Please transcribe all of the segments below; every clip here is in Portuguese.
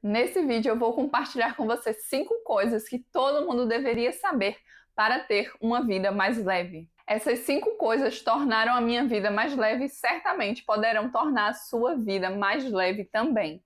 Nesse vídeo eu vou compartilhar com você 5 coisas que todo mundo deveria saber para ter uma vida mais leve. Essas 5 coisas tornaram a minha vida mais leve e certamente poderão tornar a sua vida mais leve também.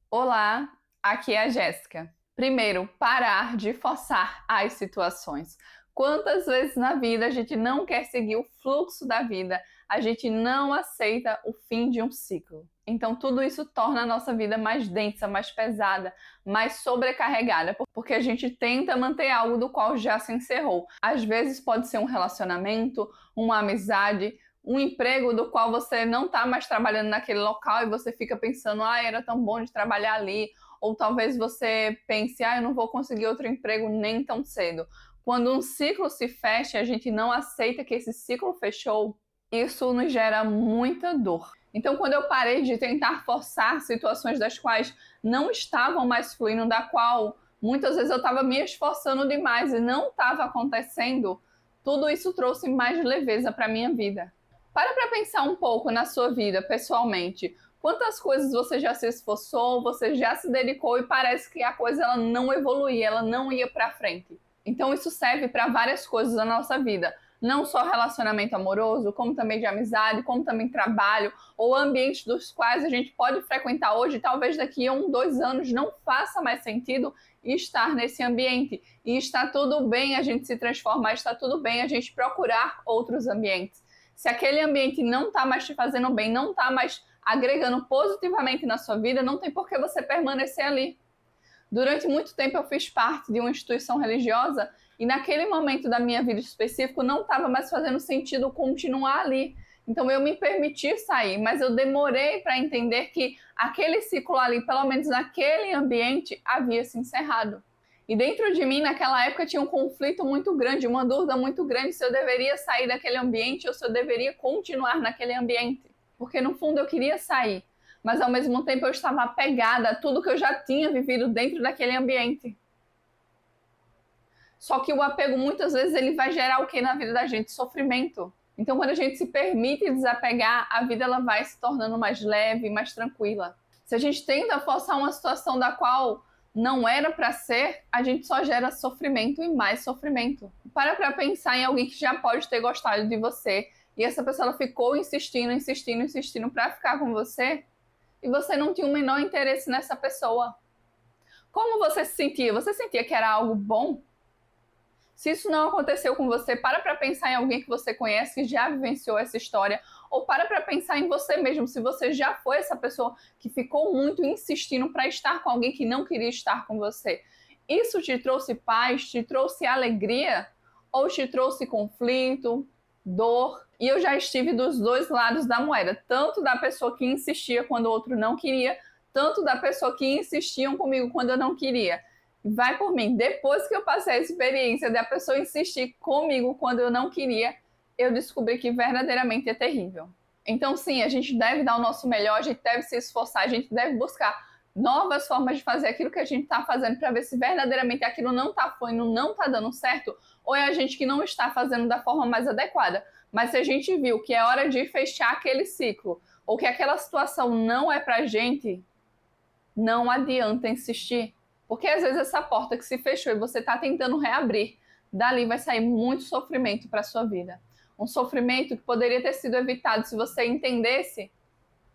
Olá, aqui é a Jéssica. Primeiro, parar de forçar as situações. Quantas vezes na vida a gente não quer seguir o fluxo da vida, a gente não aceita o fim de um ciclo. Então tudo isso torna a nossa vida mais densa, mais pesada, mais sobrecarregada, porque a gente tenta manter algo do qual já se encerrou. Às vezes pode ser um relacionamento, uma amizade, um emprego do qual você não está mais trabalhando naquele local e você fica pensando, era tão bom de trabalhar ali. Ou talvez você pense, eu não vou conseguir outro emprego nem tão cedo. Quando um ciclo se fecha e a gente não aceita que esse ciclo fechou, isso nos gera muita dor. Então, quando eu parei de tentar forçar situações das quais não estavam mais fluindo, da qual muitas vezes eu estava me esforçando demais e não estava acontecendo, tudo isso trouxe mais leveza para a minha vida. Para pensar um pouco na sua vida, pessoalmente. Quantas coisas você já se esforçou, você já se dedicou e parece que a coisa ela não evoluía, ela não ia para frente. Então isso serve para várias coisas na nossa vida. Não só relacionamento amoroso, como também de amizade, como também trabalho, ou ambientes dos quais a gente pode frequentar hoje, e talvez daqui a 1, 2 anos não faça mais sentido estar nesse ambiente. E está tudo bem a gente se transformar, está tudo bem a gente procurar outros ambientes. Se aquele ambiente não está mais te fazendo bem, não está mais agregando positivamente na sua vida, não tem por que você permanecer ali. Durante muito tempo eu fiz parte de uma instituição religiosa e naquele momento da minha vida específico não estava mais fazendo sentido continuar ali. Então eu me permiti sair, mas eu demorei para entender que aquele ciclo ali, pelo menos naquele ambiente, havia se encerrado. E dentro de mim, naquela época, tinha um conflito muito grande, uma dúvida muito grande se eu deveria sair daquele ambiente ou se eu deveria continuar naquele ambiente. Porque no fundo eu queria sair, mas ao mesmo tempo eu estava apegada a tudo que eu já tinha vivido dentro daquele ambiente. Só que o apego muitas vezes ele vai gerar o que na vida da gente? Sofrimento. Então quando a gente se permite desapegar, a vida ela vai se tornando mais leve, mais tranquila. Se a gente tenta forçar uma situação da qual não era para ser, a gente só gera sofrimento e mais sofrimento. Para pensar em alguém que já pode ter gostado de você e essa pessoa ficou insistindo para ficar com você e você não tinha o menor interesse nessa pessoa. Como você se sentia? Você sentia que era algo bom? Se isso não aconteceu com você, para pensar em alguém que você conhece, que já vivenciou essa história, ou para pensar em você mesmo, se você já foi essa pessoa que ficou muito insistindo para estar com alguém que não queria estar com você. Isso te trouxe paz, te trouxe alegria, ou te trouxe conflito, dor? E eu já estive dos dois lados da moeda, tanto da pessoa que insistia quando o outro não queria, tanto da pessoa que insistiam comigo quando eu não queria. Vai por mim. Depois que eu passei a experiência da pessoa insistir comigo quando eu não queria, eu descobri que verdadeiramente é terrível. Então, sim, a gente deve dar o nosso melhor, a gente deve se esforçar, a gente deve buscar novas formas de fazer aquilo que a gente está fazendo para ver se verdadeiramente aquilo não está fluindo, não está dando certo, ou é a gente que não está fazendo da forma mais adequada. Mas se a gente viu que é hora de fechar aquele ciclo, ou que aquela situação não é pra gente, não adianta insistir. Porque às vezes essa porta que se fechou e você está tentando reabrir, dali vai sair muito sofrimento para a sua vida. Um sofrimento que poderia ter sido evitado se você entendesse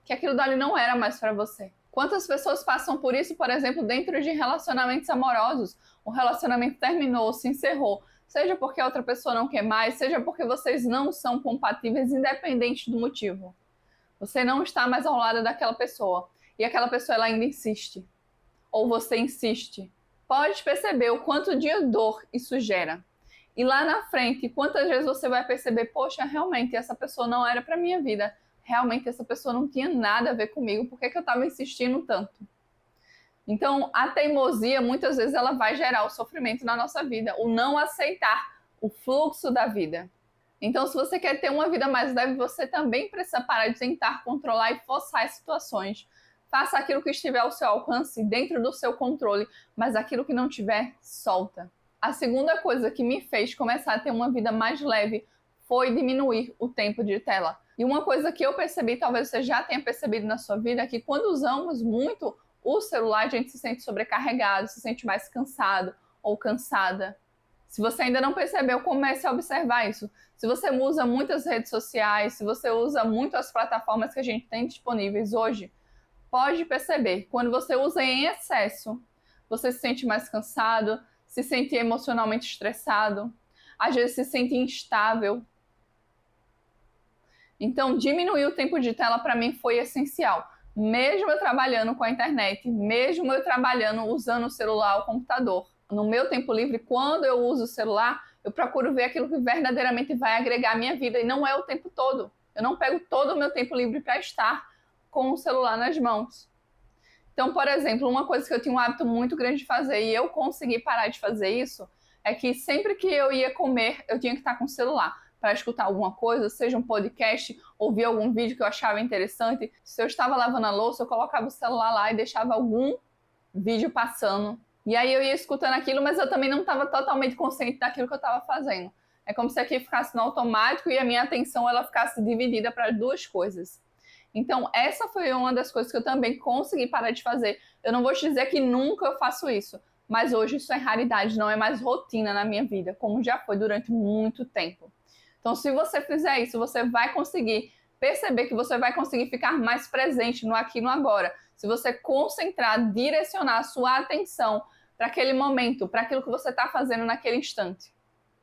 que aquilo dali não era mais para você. Quantas pessoas passam por isso, por exemplo, dentro de relacionamentos amorosos? O relacionamento terminou, se encerrou, seja porque a outra pessoa não quer mais, seja porque vocês não são compatíveis, independente do motivo. Você não está mais ao lado daquela pessoa e aquela pessoa ela ainda insiste. Ou você insiste, pode perceber o quanto de dor isso gera. E lá na frente, quantas vezes você vai perceber, poxa, realmente essa pessoa não era para minha vida, realmente essa pessoa não tinha nada a ver comigo, por que eu estava insistindo tanto? Então, a teimosia, muitas vezes, ela vai gerar o sofrimento na nossa vida, o não aceitar o fluxo da vida. Então, se você quer ter uma vida mais leve, você também precisa parar de tentar controlar e forçar as situações. Faça aquilo que estiver ao seu alcance, dentro do seu controle, mas aquilo que não tiver, solta. A segunda coisa que me fez começar a ter uma vida mais leve foi diminuir o tempo de tela. E uma coisa que eu percebi, talvez você já tenha percebido na sua vida, é que quando usamos muito o celular, a gente se sente sobrecarregado, se sente mais cansado ou cansada. Se você ainda não percebeu, comece a observar isso. Se você usa muitas redes sociais, se você usa muito as plataformas que a gente tem disponíveis hoje, pode perceber, quando você usa em excesso, você se sente mais cansado, se sente emocionalmente estressado, às vezes se sente instável. Então, diminuir o tempo de tela para mim foi essencial. Mesmo eu trabalhando com a internet, mesmo eu trabalhando usando o celular ou o computador. No meu tempo livre, quando eu uso o celular, eu procuro ver aquilo que verdadeiramente vai agregar à minha vida e não é o tempo todo. Eu não pego todo o meu tempo livre para estar com o celular nas mãos. Então, por exemplo, uma coisa que eu tinha um hábito muito grande de fazer e eu consegui parar de fazer isso é que sempre que eu ia comer, eu tinha que estar com o celular para escutar alguma coisa, seja um podcast, ouvir algum vídeo que eu achava interessante. Se eu estava lavando a louça, eu colocava o celular lá e deixava algum vídeo passando. E aí eu ia escutando aquilo, mas eu também não estava totalmente consciente daquilo que eu estava fazendo. É como se aquilo ficasse no automático e a minha atenção ela ficasse dividida para duas coisas. Então, essa foi uma das coisas que eu também consegui parar de fazer. Eu não vou te dizer que nunca eu faço isso, mas hoje isso é raridade, não é mais rotina na minha vida, como já foi durante muito tempo. Então, se você fizer isso, você vai conseguir perceber que você vai conseguir ficar mais presente no aqui e no agora. Se você concentrar, direcionar a sua atenção para aquele momento, para aquilo que você está fazendo naquele instante.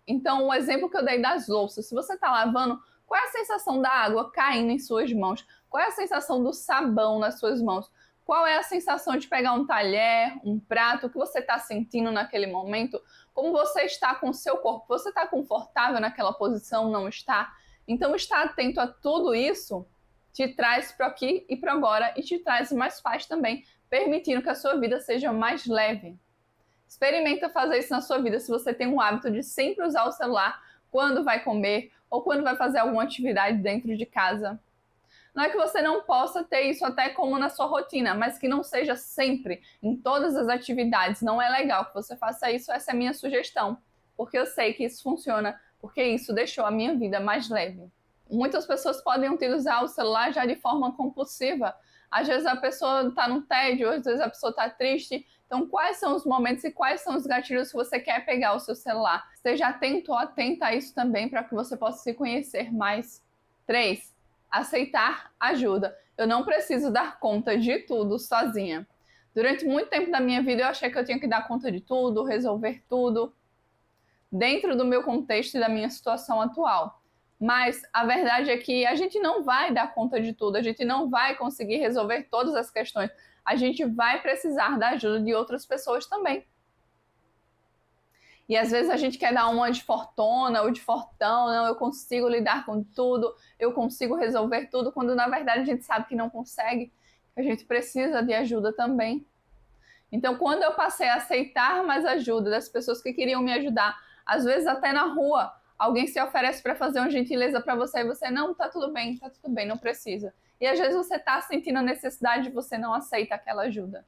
Então, o exemplo que eu dei das louças, se você está lavando, qual é a sensação da água caindo em suas mãos? Qual é a sensação do sabão nas suas mãos? Qual é a sensação de pegar um talher, um prato, o que você está sentindo naquele momento? Como você está com o seu corpo? Você está confortável naquela posição? Não está? Então, estar atento a tudo isso te traz para aqui e para agora e te traz mais paz também, permitindo que a sua vida seja mais leve. Experimenta fazer isso na sua vida se você tem um hábito de sempre usar o celular quando vai comer ou quando vai fazer alguma atividade dentro de casa. Não é que você não possa ter isso até como na sua rotina, mas que não seja sempre, em todas as atividades. Não é legal que você faça isso, essa é a minha sugestão. Porque eu sei que isso funciona, porque isso deixou a minha vida mais leve. Muitas pessoas podem utilizar o celular já de forma compulsiva. Às vezes a pessoa está no tédio, às vezes a pessoa está triste. Então, quais são os momentos e quais são os gatilhos que você quer pegar o seu celular? Esteja atento ou atenta a isso também para que você possa se conhecer mais. 3. Aceitar ajuda. Eu não preciso dar conta de tudo sozinha. Durante muito tempo da minha vida eu achei que eu tinha que dar conta de tudo, resolver tudo, dentro do meu contexto e da minha situação atual. Mas a verdade é que a gente não vai dar conta de tudo, a gente não vai conseguir resolver todas as questões. A gente vai precisar da ajuda de outras pessoas também. E às vezes a gente quer dar uma de fortuna ou de fortão, não, eu consigo lidar com tudo, eu consigo resolver tudo, quando na verdade a gente sabe que não consegue, a gente precisa de ajuda também. Então, quando eu passei a aceitar mais ajuda das pessoas que queriam me ajudar, às vezes até na rua, alguém se oferece para fazer uma gentileza para você e você, não, tá tudo bem, não precisa. E às vezes você está sentindo a necessidade e você não aceita aquela ajuda.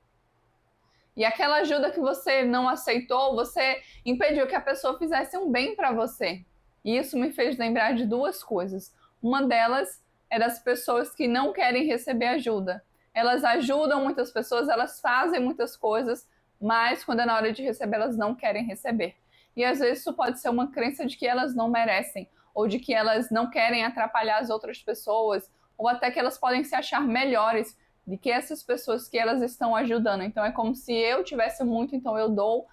E aquela ajuda que você não aceitou, você impediu que a pessoa fizesse um bem para você. E isso me fez lembrar de duas coisas. Uma delas é das pessoas que não querem receber ajuda. Elas ajudam muitas pessoas, elas fazem muitas coisas, mas quando é na hora de receber, elas não querem receber. E às vezes isso pode ser uma crença de que elas não merecem, ou de que elas não querem atrapalhar as outras pessoas, ou até que elas podem se achar melhores de que essas pessoas que elas estão ajudando. Então é como se eu tivesse muito, então eu dou,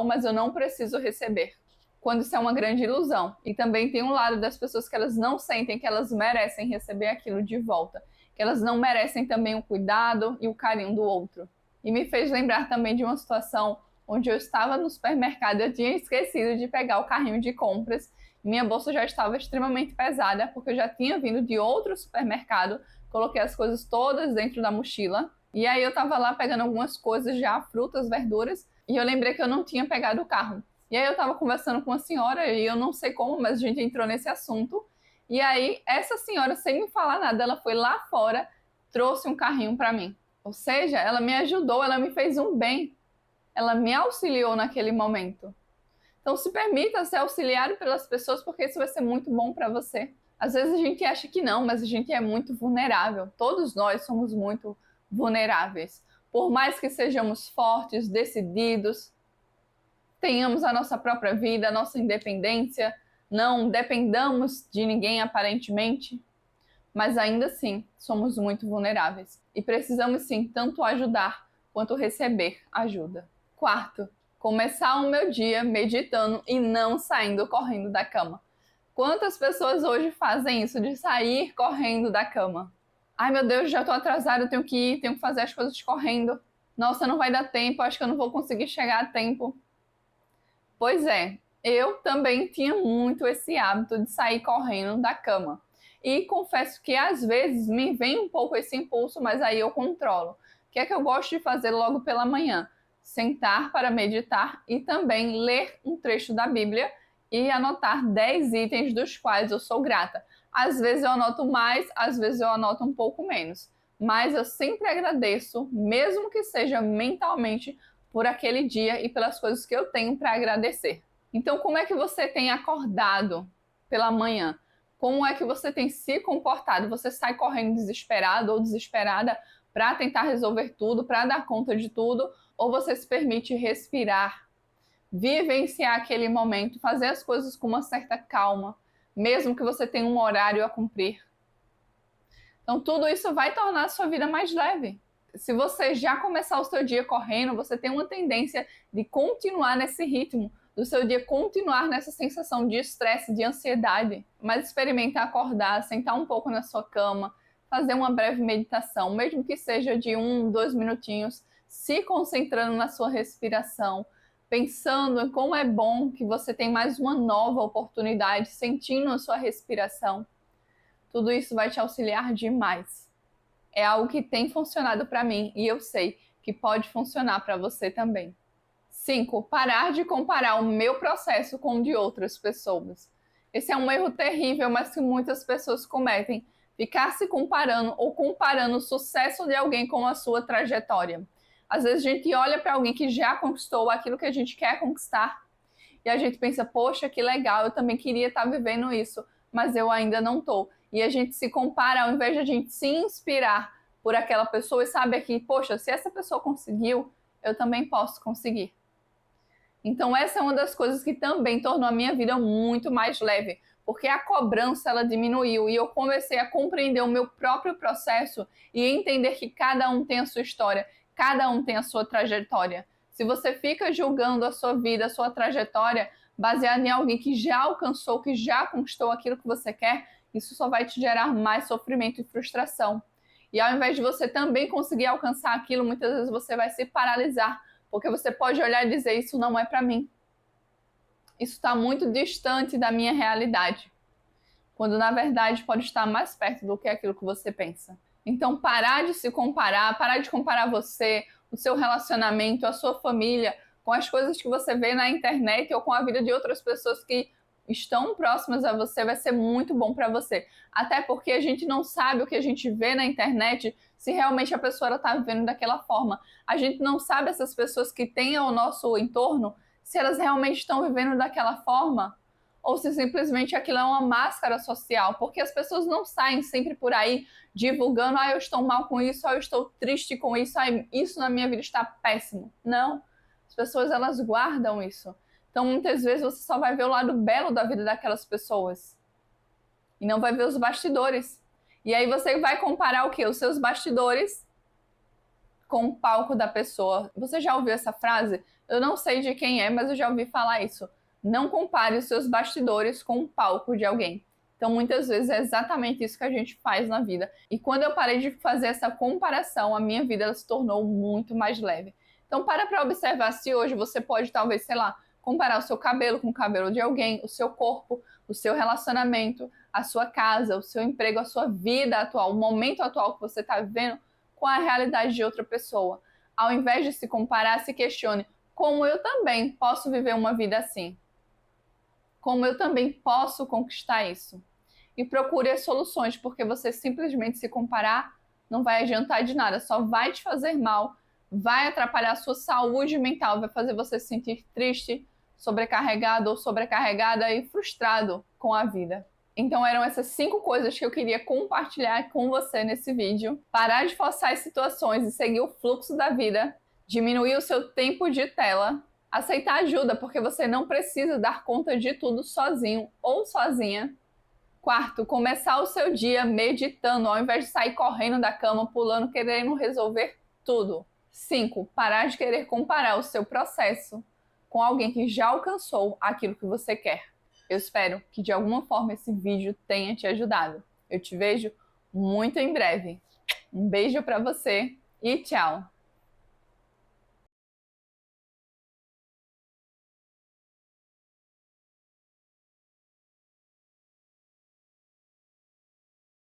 mas eu não preciso receber. Quando isso é uma grande ilusão. E também tem um lado das pessoas que elas não sentem que elas merecem receber aquilo de volta, que elas não merecem também o cuidado e o carinho do outro. E me fez lembrar também de uma situação onde eu estava no supermercado, eu tinha esquecido de pegar o carrinho de compras, minha bolsa já estava extremamente pesada, porque eu já tinha vindo de outro supermercado, coloquei as coisas todas dentro da mochila, e aí eu tava lá pegando algumas coisas já, frutas, verduras, e eu lembrei que eu não tinha pegado o carro. E aí eu tava conversando com uma senhora, e eu não sei como, mas a gente entrou nesse assunto, e aí essa senhora, sem me falar nada, ela foi lá fora, trouxe um carrinho para mim. Ou seja, ela me ajudou, ela me fez um bem, ela me auxiliou naquele momento. Então se permita ser auxiliado pelas pessoas, porque isso vai ser muito bom para você. Às vezes a gente acha que não, mas a gente é muito vulnerável. Todos nós somos muito vulneráveis. Por mais que sejamos fortes, decididos, tenhamos a nossa própria vida, a nossa independência, não dependamos de ninguém aparentemente, mas ainda assim somos muito vulneráveis e precisamos sim tanto ajudar quanto receber ajuda. Quarto, começar o meu dia meditando e não saindo correndo da cama. Quantas pessoas hoje fazem isso, de sair correndo da cama? Ai meu Deus, já tô atrasada, eu tenho que ir, tenho que fazer as coisas correndo. Nossa, não vai dar tempo, acho que eu não vou conseguir chegar a tempo. Pois é, eu também tinha muito esse hábito de sair correndo da cama. E confesso que às vezes me vem um pouco esse impulso, mas aí eu controlo. O que é que eu gosto de fazer logo pela manhã? Sentar para meditar e também ler um trecho da Bíblia e anotar 10 itens dos quais eu sou grata. Às vezes eu anoto mais, às vezes eu anoto um pouco menos. Mas eu sempre agradeço, mesmo que seja mentalmente, por aquele dia e pelas coisas que eu tenho para agradecer. Então, como é que você tem acordado pela manhã? Como é que você tem se comportado? Você sai correndo desesperado ou desesperada para tentar resolver tudo, para dar conta de tudo? Ou você se permite respirar, vivenciar aquele momento, fazer as coisas com uma certa calma, mesmo que você tenha um horário a cumprir? Então, tudo isso vai tornar a sua vida mais leve. Se você já começar o seu dia correndo, você tem uma tendência de continuar nesse ritmo, do seu dia continuar nessa sensação de estresse, de ansiedade. Mas experimenta acordar, sentar um pouco na sua cama, fazer uma breve meditação, mesmo que seja de 2 minutinhos, se concentrando na sua respiração, pensando em como é bom que você tem mais uma nova oportunidade, sentindo a sua respiração. Tudo isso vai te auxiliar demais. É algo que tem funcionado para mim e eu sei que pode funcionar para você também. 5. Parar de comparar o meu processo com o de outras pessoas. Esse é um erro terrível, mas que muitas pessoas cometem. Ficar se comparando ou comparando o sucesso de alguém com a sua trajetória. Às vezes a gente olha para alguém que já conquistou aquilo que a gente quer conquistar e a gente pensa, poxa, que legal, eu também queria estar vivendo isso, mas eu ainda não estou. E a gente se compara, ao invés de a gente se inspirar por aquela pessoa e saber que, poxa, se essa pessoa conseguiu, eu também posso conseguir. Então essa é uma das coisas que também tornou a minha vida muito mais leve, porque a cobrança ela diminuiu e eu comecei a compreender o meu próprio processo e entender que cada um tem a sua história, cada um tem a sua trajetória. Se você fica julgando a sua vida, a sua trajetória, baseado em alguém que já alcançou, que já conquistou aquilo que você quer, isso só vai te gerar mais sofrimento e frustração. E ao invés de você também conseguir alcançar aquilo, muitas vezes você vai se paralisar, porque você pode olhar e dizer, isso não é para mim. Isso está muito distante da minha realidade. Quando na verdade pode estar mais perto do que aquilo que você pensa. Então parar de se comparar, parar de comparar você, o seu relacionamento, a sua família, com as coisas que você vê na internet ou com a vida de outras pessoas que estão próximas a você, vai ser muito bom para você. Até porque a gente não sabe o que a gente vê na internet, se realmente a pessoa está vivendo daquela forma. A gente não sabe essas pessoas que têm ao nosso entorno, se elas realmente estão vivendo daquela forma, ou se simplesmente aquilo é uma máscara social, porque as pessoas não saem sempre por aí divulgando, eu estou mal com isso, eu estou triste com isso, isso na minha vida está péssimo. Não, as pessoas elas guardam isso. Então muitas vezes você só vai ver o lado belo da vida daquelas pessoas e não vai ver os bastidores. E aí você vai comparar o quê? Os seus bastidores com o palco da pessoa. Você já ouviu essa frase? Eu não sei de quem é, mas eu já ouvi falar isso. Não compare os seus bastidores com o palco de alguém. Então, muitas vezes é exatamente isso que a gente faz na vida. E quando eu parei de fazer essa comparação, a minha vida ela se tornou muito mais leve. Então, para observar se hoje você pode, talvez, sei lá, comparar o seu cabelo com o cabelo de alguém, o seu corpo, o seu relacionamento, a sua casa, o seu emprego, a sua vida atual, o momento atual que você está vivendo com a realidade de outra pessoa. Ao invés de se comparar, se questione como eu também posso viver uma vida assim. Como eu também posso conquistar isso. E procure as soluções, porque você simplesmente se comparar não vai adiantar de nada, só vai te fazer mal, vai atrapalhar a sua saúde mental, vai fazer você se sentir triste, sobrecarregado ou sobrecarregada e frustrado com a vida. Então eram essas 5 coisas que eu queria compartilhar com você nesse vídeo. Parar de forçar as situações e seguir o fluxo da vida. Diminuir o seu tempo de tela. Aceitar ajuda, porque você não precisa dar conta de tudo sozinho ou sozinha. Quarto, começar o seu dia meditando, ao invés de sair correndo da cama, pulando, querendo resolver tudo. 5, parar de querer comparar o seu processo com alguém que já alcançou aquilo que você quer. Eu espero que de alguma forma esse vídeo tenha te ajudado. Eu te vejo muito em breve. Um beijo para você e tchau!